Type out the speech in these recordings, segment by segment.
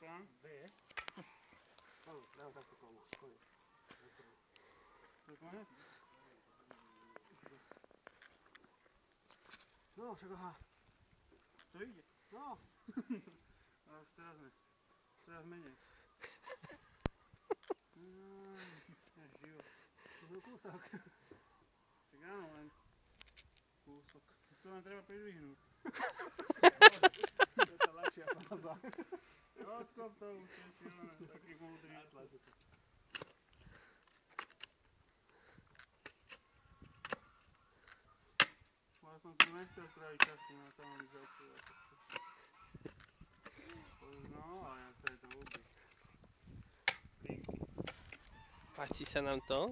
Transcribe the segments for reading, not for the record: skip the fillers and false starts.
plán? Vie. Dám takto komu. Koniec. To je konec? No, však aha. To ide. No. Ale už teraz ne. Teraz menej. Je živo. To bol kúsok. Tak áno, len kúsok. To len treba pridvihnúť. To je tá ľahšia fáza. Odkop to už je silné, taký múdry. Ale som tu nechcel spraviť časky na kanalizáciu. No, ale ja to je to vôbec. Páči sa nám to?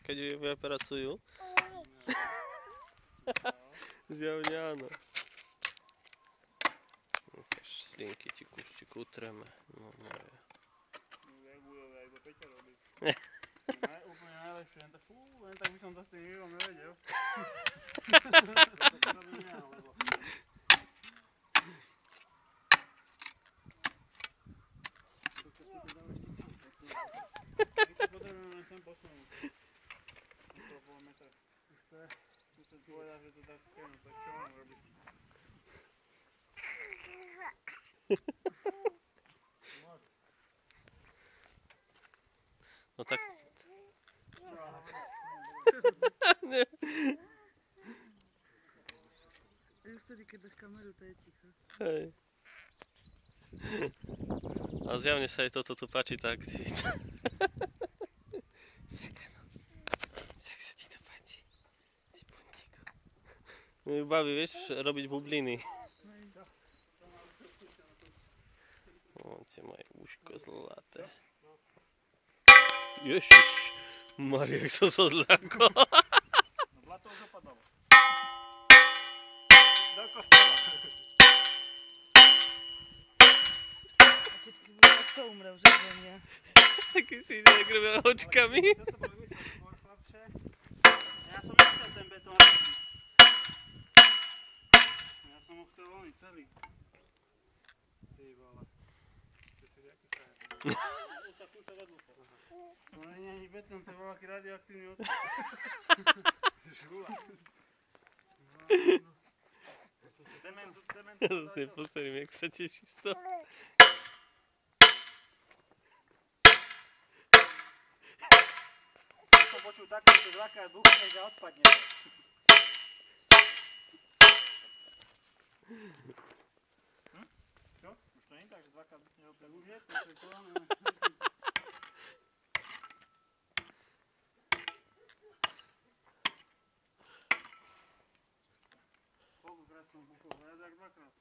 Keď ju pracujú? Zjavne áno. Ukáž, slinky ti kuštík utreme. No, moje. Jak budové, iba Peťa robí. Úplne najlepšie, len tak by som to s tým Ivom nevedel. To robím ja, lebo... Potrebujeme len sem posunúť. Okolo pol metra. Tu sa povedal, že to tak no tak čo mám robiť? No tak... Už tedy, keď dáš kameru, to je ticho. Hej. A zjavne sa aj toto tu páči tá aktivita. Jak sa ti to páči? Z puntíku. Mňa baví, vieš, robiť bubliny. O, tie moje uško zlaté. Ježiš, Maria, jak som sa zľakol. No blato už opadalo. Do kostola. A všetky budú, kto umrel, že nie? Taký si negrvé očkami. Toto bol vysel skôr, chlapče. Ja som nechcel ten betón robiť. Ja som ho chcel voľniť celý. Ty vole. Ty si jaký frajer. Už sa kúša vedľu. To nie je ani betón, to je veľký radioaktívny odpad. Žula. Cement. Ja sa postavím, jak sa teší z toho. Som počul také, že dvakrát buchneš a odpadne. Čo? Už to nie je tak, že dvakrát buchneš a odpadne. Už je to, to je koláne. Koľkokrát som buchol? Viac jak dvakrát.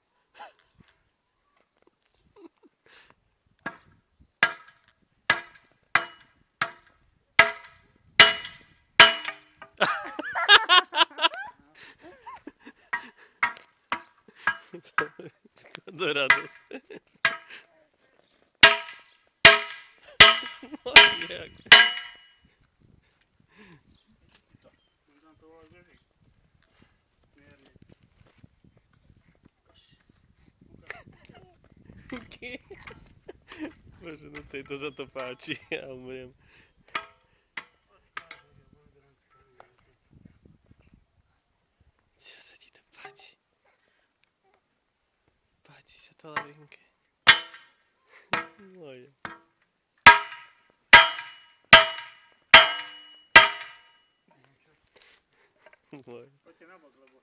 To je radosť. Jak? Už tam to volá Žežik. Mierne. Bože, no tejto sa to páči, ja umriem. Čo sa ti to páči? Páči sa to Lavinke. Moje. Moje. Poďte na bok, lebo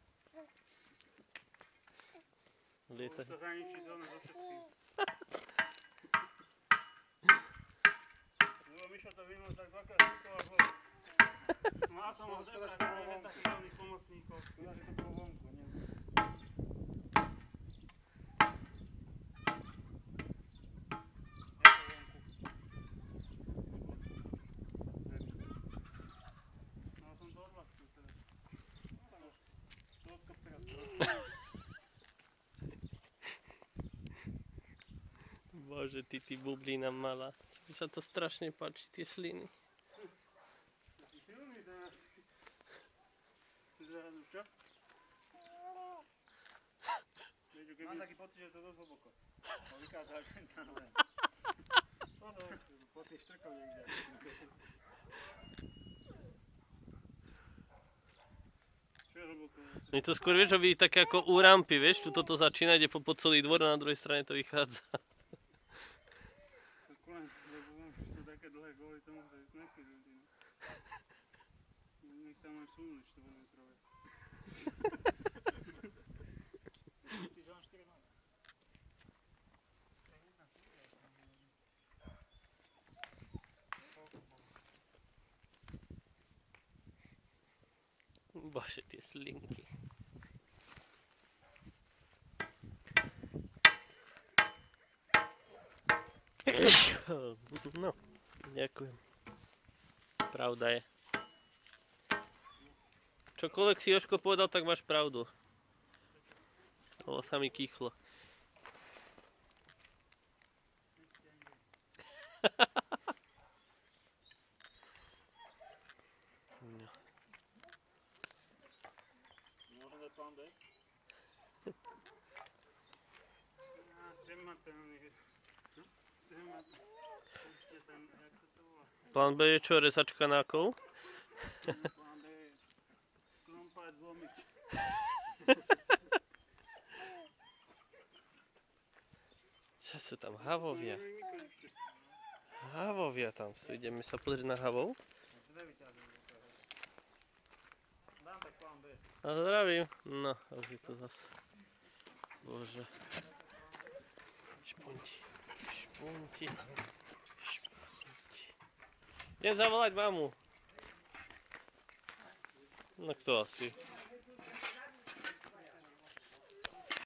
Lieta. už to zaničí zónu so všetkým. Lebo Mišo to vynul tak dvakrát štukoval hore. Mal som ho zebrať, ale je takých rovných pomocníkov. Škoda, že to bolo vonku, nie? Mal som to odľahčiť teraz. To odkop teraz. Bože, ty bublina malá. Mi sa to strašne páči, tie sliny. Taký silný teraz. Ty zrazu čo? Vieš, keď Mám taký pocit, že to je dosť hlboko. No vykáža, že tam len. Po tých štrkov niekde. Čo je hlboko? Je to skôr, vieš, aby také ako u rampy, vieš, tu toto začína, ide po celý dvor a na druhej strane to vychádza. Sú také dlhé kvôli tomu, že nechci ľudí. Nech tam máš súnič, to budeme trvať. Myslíš, že mám 4 nohy? Bože, tie slinky. No, ďakujem. Pravda je. Čokoľvek si Jožko povedal, tak máš pravdu. Lebo sa mi kýchlo. No. Môžem dať plán B? Ešte ten, jak sa to volá? Plán B je čo, rezačka na kov? Plán B je skrompať zlomiť. Co sú tam? Havovia. Havovia tam sú. Ideme sa pozrieť na havov. Dám tak plán B. A zdravím. No, už je to zase. Bože. Špunti. Špunti. Špunti. Idem zavolať mamu. No kto asi?